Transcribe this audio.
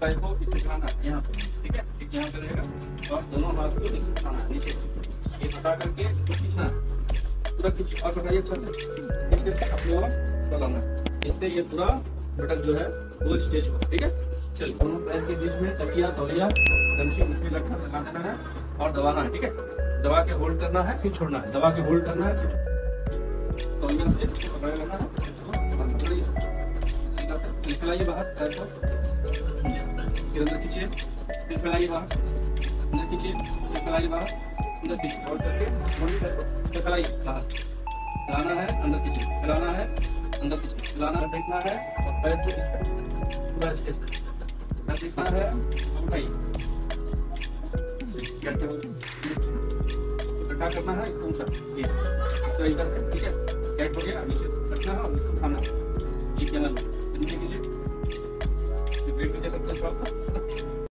पैर को इससे चलाना है यहाँ पे, ठीक है, एक यहाँ पे रहेगा और दोनों हाथ को इससे उठाना है नीचे, ये फंसा करके इसको खींचना है, पूरा खींच और फंसाइए अच्छा से, खींच करके अपनी ओर चलाना है, इससे ये पूरा बटन जो है वो स्ट्रेच होगा, ठीक है। चलिए दोनों पैर के बीच में तकिया तौलिया गमछी उसमें लगा देना है और दबाना है, ठीक है, दबा के होल्ड करना है फिर छोड़ना है, दबा के होल्ड करना है फिर तौलिया से पकड़ लेना है, फिर फैलाइए बाहर पैर को, फिर अंदर खींचिए, फिर फैलाइए बाहर, अंदर खींचिए, फिर फैलाइए बाहर, अंदर खींचिए और करके फिर फैलाइए बाहर, फैलाना है अंदर खींचिए, फैलाना है अंदर खींचिए, फैलाना है, देखना है और पैर से इसको पूरा स्ट्रेच करना, देखना है और उठाइए, इकट्ठा करना है इसको ऊंचा, ये तो इधर से, ठीक है, कैट हो गया, नीचे रखना है और इसको उठाना है, ये क्या नीचे कीजिए, पेट को जैसे